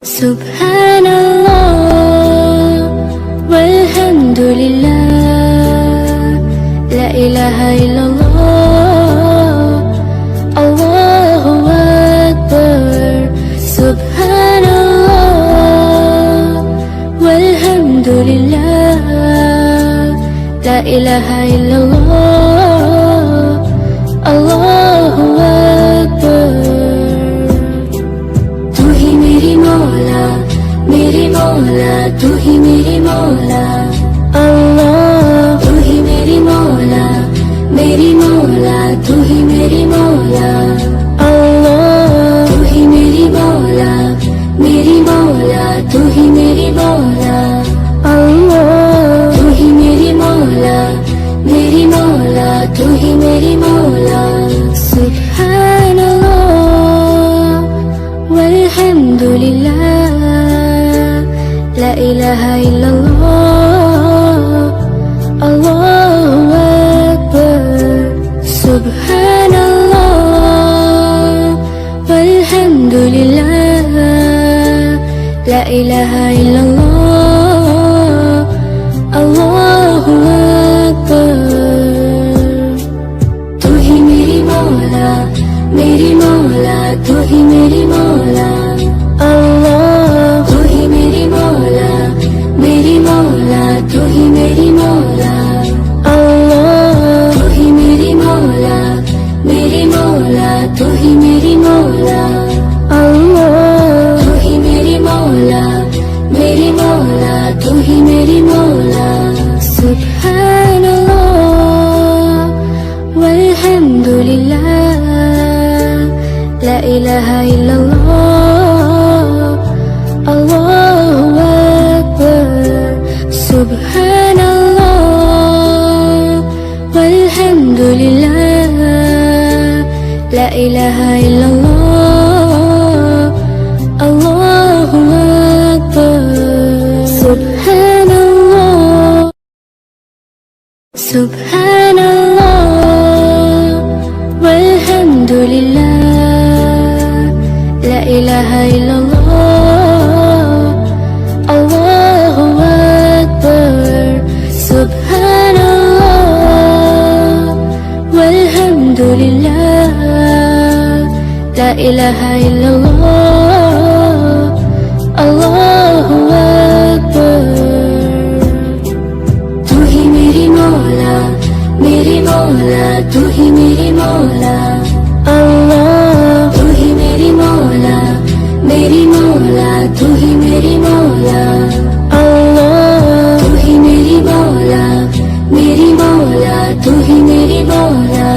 Subhanallah walhamdulillah, la ilaha illallah, Allahu Akbar. Subhanallah walhamdulillah, la ilaha illallah, Allahu Akbar. तू ही मेरी मौला, मेरी मौला, तू ही मेरी मौला, अल्लाह। तू ही मेरी मौला, मेरी मौला, तू ही मेरी मौला, अल्लाह। तू ही मेरी मौला, मेरी मौला, तू ही मेरी मौला, अल्लाह। तू ही मेरी मौला, मेरी मौला, तू ही मेरी मौला। सुब्हानल्लाह walhamdulillah, la ilaha illallah, Allahu Akbar. Subhanallah walhamdulillah, la ilaha illallah, Allahu Akbar. तू ही मेरी मौला, मेरी मौला, तू ही मेरी मौला, अल्लाह। तू ही मेरी मौला, मेरी मौला, तू ही मेरी मौला, अल्लाह। तू ही मेरी मौला, मेरी मौला, तू ही मेरी मौला, अल्लाह। तू ही मेरी मौला, मेरी मौला, तू ही मेरी मौला। सुब्हानल्लाह walhamdulillah, la ilaha illallah, Allahu Akbar. Subhanallah walhamdulillah, la ilaha illallah, Allahu Akbar. Subhanallah, Subhanallah walhamdulillah, la ilaha illallah, Allahu Akbar. Subhanallah walhamdulillah, la ilaha illallah, Allahu Akbar. तू ही मेरी मौला, मेरी मौला, तू ही मेरी मौला, अल्लाह। तू ही मेरी मौला, मेरी मौला, तू ही मेरी मौला, अल्लाह। तू ही मेरी मौला, मेरी मौला, तू ही मेरी मौला,